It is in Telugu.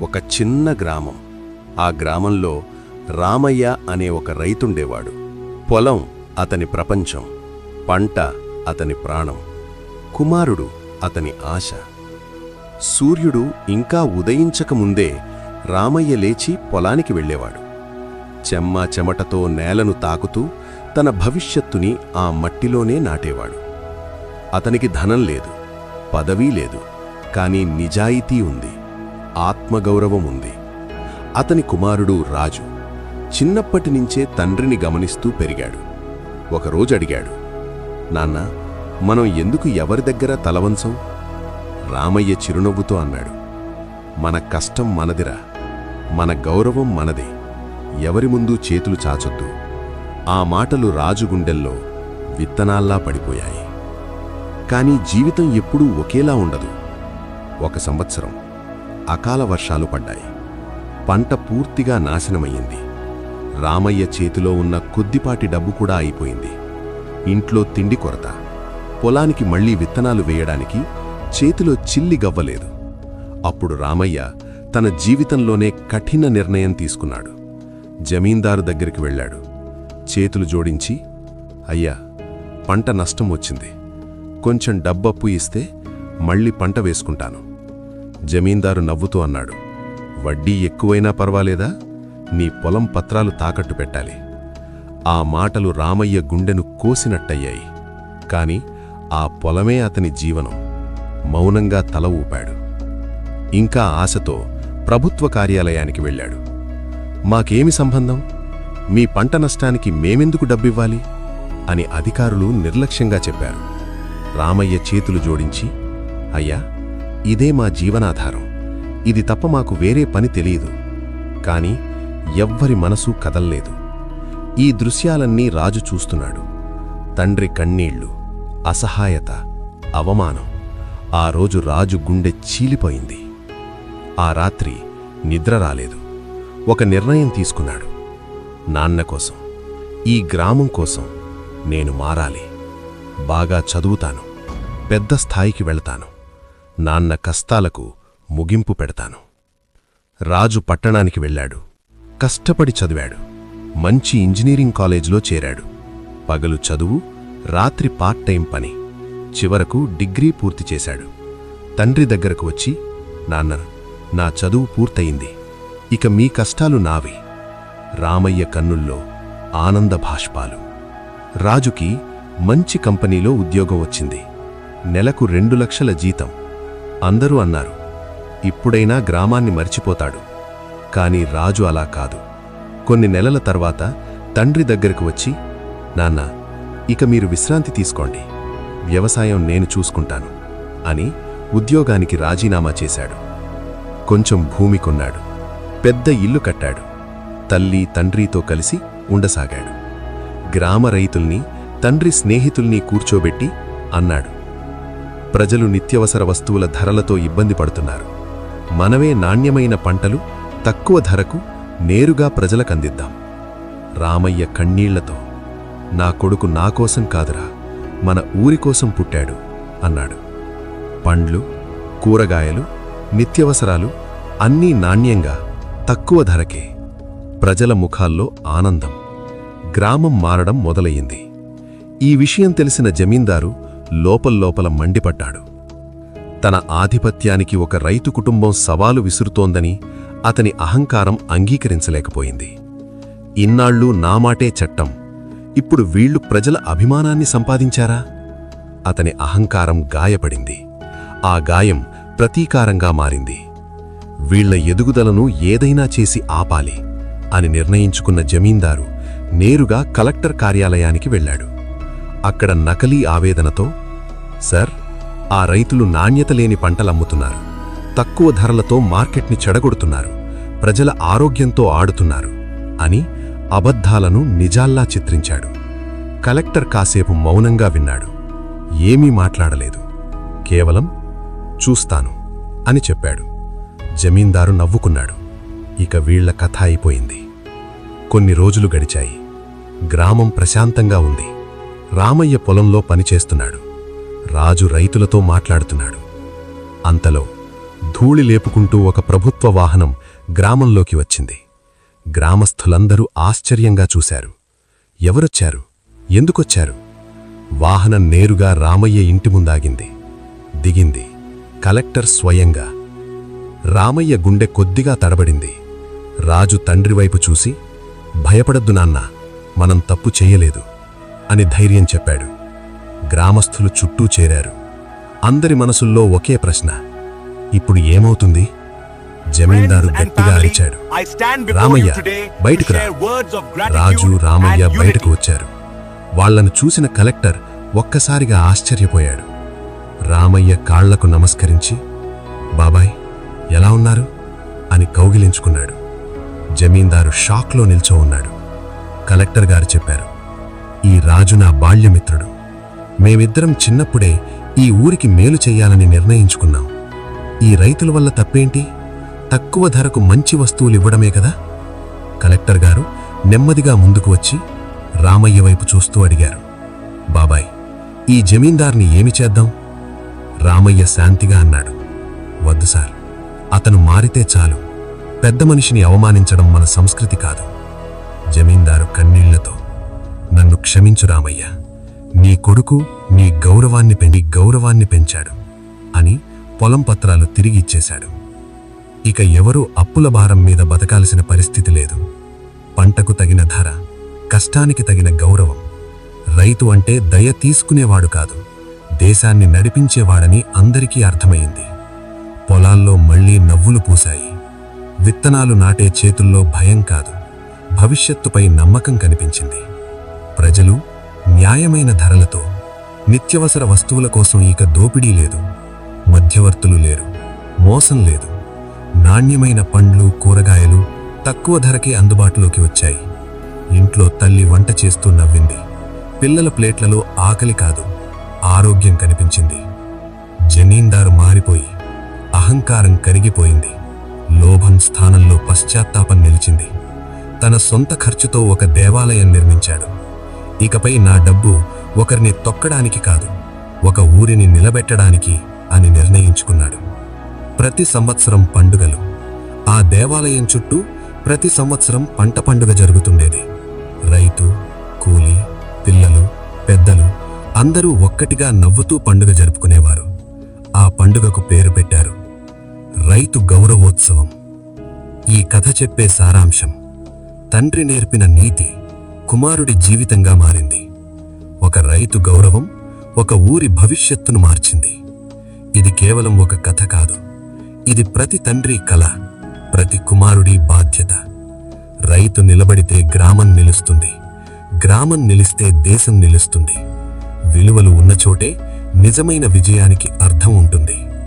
ఒక చిన్న గ్రామం. ఆ గ్రామంలో రామయ్య అనే ఒక రైతుండేవాడు. పొలం అతని ప్రపంచం, పంట అతని ప్రాణం, కుమారుడు అతని ఆశ. సూర్యుడు ఇంకా ఉదయించకముందే రామయ్య లేచి పొలానికి వెళ్ళేవాడు. చెమ్మా చెమటతో నేలను తాకుతూ తన భవిష్యత్తుని ఆ మట్టిలోనే నాటేవాడు. అతనికి ధనం లేదు, పదవీ లేదు, కానీ నిజాయితీ ఉంది, ఆత్మగౌరవం ఉంది. అతని కుమారుడు రాజు చిన్నప్పటినుంచే తండ్రిని గమనిస్తూ పెరిగాడు. ఒకరోజు అడిగాడు, నాన్నా, మనం ఎందుకు ఎవరి దగ్గర తలవంచం? రామయ్య చిరునవ్వుతో అన్నాడు, మన కష్టం మనదిరా, మన గౌరవం మనదే, ఎవరి ముందు చేతులు చాచొద్దు. ఆ మాటలు రాజు గుండెల్లో విత్తనాల్లా పడిపోయాయి. కానీ జీవితం ఎప్పుడూ ఒకేలా ఉండదు. ఒక సంవత్సరం అకాల వర్షాలు పడ్డాయి. పంట పూర్తిగా నాశనమయ్యింది. రామయ్య చేతిలో ఉన్న కొద్దిపాటి డబ్బు కూడా అయిపోయింది. ఇంట్లో తిండి కొరత. పొలానికి మళ్లీ విత్తనాలు వేయడానికి చేతిలో చిల్లి గవ్వలేదు. అప్పుడు రామయ్య తన జీవితంలోనే కఠిన నిర్ణయం తీసుకున్నాడు. జమీందారు దగ్గరికి వెళ్ళాడు. చేతులు జోడించి, అయ్యా, పంట నష్టం వచ్చింది, కొంచెం డబ్బప్పు ఇస్తే మళ్ళీ పంట వేసుకుంటాను. జమీందారు నవ్వుతూ అన్నాడు, వడ్డీ ఎక్కువైనా పర్వాలేదా, నీ పొలం పత్రాలు తాకట్టు పెట్టాలి. ఆ మాటలు రామయ్య గుండెను కోసినట్టయ్యాయి. కాని ఆ పొలమే అతని జీవనం. మౌనంగా తల ఊపాడు. ఇంకా ఆశతో ప్రభుత్వ కార్యాలయానికి వెళ్ళాడు. మాకేమి సంబంధం, మీ పంట నష్టానికి మేమెందుకు డబ్బివ్వాలి అని అధికారులు నిర్లక్ష్యంగా చెప్పారు. రామయ్య చేతులు జోడించి, అయ్యా, ఇదే మా జీవనాధారం, ఇది తప్ప మాకు వేరే పని తెలియదు. కాని ఎవ్వరి మనసు కదల్లేదు. ఈ దృశ్యాలన్నీ రాజు చూస్తున్నాడు. తండ్రి కన్నీళ్లు, అసహాయత, అవమానం. ఆ రోజు రాజు గుండె చీలిపోయింది. ఆ రాత్రి నిద్ర రాలేదు. ఒక నిర్ణయం తీసుకున్నాడు. నాన్న కోసం, ఈ గ్రామం కోసం నేను మారాలి. బాగా చదువుతాను, పెద్ద స్థాయికి వెళతాను, నాన్న కష్టాలకు ముగింపు పెడతాను. రాజు పట్టణానికి వెళ్ళాడు. కష్టపడి చదివాడు. మంచి ఇంజనీరింగ్ కాలేజీలో చేరాడు. పగలు చదువు, రాత్రి పార్ట్ టైం పని. చివరకు డిగ్రీ పూర్తి చేశాడు. తండ్రి దగ్గరకు వచ్చి, నాన్న, నా చదువు పూర్తయింది, ఇక మీ కష్టాలు నావి. రామయ్య కన్నుల్లో ఆనంద భాష్పాలు. రాజుకి మంచి కంపెనీలో ఉద్యోగం వచ్చింది. నెలకు 2 లక్షల జీతం. అందరూ అన్నారు, ఇప్పుడైనా గ్రామాన్ని మర్చిపోతాడు. కాని రాజు అలా కాదు. కొన్ని నెలల తర్వాత తండ్రి దగ్గరకు వచ్చి, నాన్న, ఇక మీరు విశ్రాంతి తీసుకోండి, వ్యవసాయం నేను చూసుకుంటాను అని ఉద్యోగానికి రాజీనామా చేశాడు. కొంచెం భూమి కొన్నాడు. పెద్ద ఇల్లు కట్టాడు. తల్లి తండ్రితో కలిసి ఉండసాగాడు. గ్రామ రైతుల్ని, తండ్రి స్నేహితుల్ని కూర్చోబెట్టి అన్నాడు, ప్రజలు నిత్యవసర వస్తువుల ధరలతో ఇబ్బంది పడుతున్నారు. మనమే నాణ్యమైన పంటలు తక్కువ ధరకు నేరుగా ప్రజలకందిద్దాం. రామయ్య కన్నీళ్లతో, నా కొడుకు నాకోసం కాదురా, మన ఊరికోసం పుట్టాడు అన్నాడు. పండ్లు, కూరగాయలు, నిత్యవసరాలు అన్నీ నాణ్యంగా తక్కువ ధరకే. ప్రజల ముఖాల్లో ఆనందం. గ్రామం మారడం మొదలయ్యింది. ఈ విషయం తెలిసిన జమీందారు లోపల్లోపల మండిపడ్డాడు. తన ఆధిపత్యానికి ఒక రైతు కుటుంబం సవాలు విసురుతోందని అతని అహంకారం అంగీకరించలేకపోయింది. ఇన్నాళ్లూ నామాటే చట్టం, ఇప్పుడు వీళ్లు ప్రజల అభిమానాన్ని సంపాదించారా? అతని అహంకారం గాయపడింది. ఆ గాయం ప్రతీకారంగా మారింది. వీళ్ల ఎదుగుదలను ఏదైనా చేసి ఆపాలి అని నిర్ణయించుకున్న జమీందారు నేరుగా కలెక్టర్ కార్యాలయానికి వెళ్ళాడు. అక్కడ నకలీ ఆవేదనతో, సార్, ఆ రైతులు నాణ్యత లేని పంటలమ్ముతున్నారు, తక్కువ ధరలతో మార్కెట్ని చెడగొడుతున్నారు, ప్రజల ఆరోగ్యంతో ఆడుతున్నారు అని అబద్ధాలను నిజాల్లా చిత్రించాడు. కలెక్టర్ కాసేపు మౌనంగా విన్నాడు. ఏమీ మాట్లాడలేదు. కేవలం చూస్తాను అని చెప్పాడు. జమీందారు నవ్వుకున్నాడు. ఇక వీళ్ల కథ అయిపోయింది. కొన్ని రోజులు గడిచాయి. గ్రామం ప్రశాంతంగా ఉంది. రామయ్య పొలంలో పనిచేస్తున్నాడు. రాజు రైతులతో మాట్లాడుతున్నాడు. అంతలో ధూళి లేపుకుంటూ ఒక ప్రభుత్వ వాహనం గ్రామంలోకి వచ్చింది. గ్రామస్థులందరూ ఆశ్చర్యంగా చూశారు. ఎవరొచ్చారు? ఎందుకొచ్చారు? వాహనం నేరుగా రామయ్య ఇంటి ముందాగింది. దిగింది కలెక్టర్ స్వయంగా. రామయ్య గుండె కొద్దిగా తడబడింది. రాజు తండ్రివైపు చూసి, భయపడద్దు నాన్నా, మనం తప్పు చెయ్యలేదు అని ధైర్యం చెప్పాడు. గ్రామస్థులు చుట్టూ చేరారు. అందరి మనసుల్లో ఒకే ప్రశ్న, ఇప్పుడు ఏమవుతుంది? జమీందారు గట్టిగా అరిచాడు, రామయ్య బయటకు రా. రాజు, రామయ్య బయటకు వచ్చారు. వాళ్లను చూసిన కలెక్టర్ ఒక్కసారిగా ఆశ్చర్యపోయాడు. రామయ్య కాళ్లకు నమస్కరించి, బాబాయ్ ఎలా ఉన్నారు అని కౌగిలించుకున్నాడు. జమీందారు షాక్లో నిల్చో ఉన్నాడు. కలెక్టర్ గారు చెప్పారు, ఈ రాజు నా బాల్యమిత్రుడు. మేమిద్దరం చిన్నప్పుడే ఈ ఊరికి మేలు చెయ్యాలని నిర్ణయించుకున్నాం. ఈ రైతుల వల్ల తప్పేంటి? తక్కువ ధరకు మంచి వస్తువులివ్వడమే కదా. కలెక్టర్ గారు నెమ్మదిగా ముందుకు వచ్చి రామయ్య వైపు చూస్తూ అడిగారు, బాబాయ్ ఈ జమీందార్ని ఏమి చేద్దాం? రామయ్య శాంతిగా అన్నాడు, వద్దు సార్, అతను మారితే చాలు. పెద్ద మనిషిని అవమానించడం మన సంస్కృతి కాదు. జమీందారు కన్నీళ్లతో, నన్ను క్షమించు రామయ్య, నీ కొడుకు నీ గౌరవాన్ని పెంచాడు అని పొలం పత్రాలు తిరిగి ఇచ్చేశాడు. ఇక ఎవరూ అప్పుల భారం మీద బతకాల్సిన పరిస్థితి లేదు. పంటకు తగిన ధర, కష్టానికి తగిన గౌరవం. రైతు అంటే దయ తీసుకునేవాడు కాదు, దేశాన్ని నడిపించేవాడని అందరికీ అర్థమైంది. పొలాల్లో మళ్లీ నవ్వులు పూశాయి. విత్తనాలు నాటే చేతుల్లో భయం కాదు, భవిష్యత్తుపై నమ్మకం కనిపించింది. ప్రజలు న్యాయమైన ధరలతో నిత్యవసర వస్తువుల కోసం ఇక దోపిడీ లేదు, మధ్యవర్తులు లేరు, మోసం లేదు. నాణ్యమైన పండ్లు, కూరగాయలు తక్కువ ధరకే అందుబాటులోకి వచ్చాయి. ఇంట్లో తల్లి వంట చేస్తూ నవ్వింది. పిల్లల ప్లేట్లలో ఆకలి కాదు, ఆరోగ్యం కనిపించింది. జమీందారు మారిపోయి అహంకారం కరిగిపోయింది. లోభం స్థానంలో పశ్చాత్తాపం నిలిచింది. తన సొంత ఖర్చుతో ఒక దేవాలయం నిర్మించాడు. ఇకపై నా డబ్బు ఒకరిని తొక్కడానికి కాదు, ఒక ఊరిని నిలబెట్టడానికి అని నిర్ణయించుకున్నాడు. ప్రతి సంవత్సరం పండుగలు. ఆ దేవాలయం చుట్టూ ప్రతి సంవత్సరం పంట పండుగ జరుగుతుండేది. రైతు, కూలి, పిల్లలు, పెద్దలు అందరూ ఒక్కటిగా నవ్వుతూ పండుగ జరుపుకునేవారు. ఆ పండుగకు పేరు పెట్టారు రైతు గౌరవోత్సవం. ఈ కథ చెప్పే సారాంశం, తండ్రి నేర్పిన నీతి కుమారుడి జీవితంగా మారింది. ఒక రైతు గౌరవం ఒక ఊరి భవిష్యత్తును మార్చింది. ఇది కేవలం ఒక కథ కాదు, ఇది ప్రతి తండ్రి కల, ప్రతి కుమారుడి బాధ్యత. రైతు నిలబడితే గ్రామం నిలుస్తుంది, గ్రామం నిలిస్తే దేశం నిలుస్తుంది. విలువలు ఉన్నచోటే నిజమైన విజయానికి అర్థం ఉంటుంది.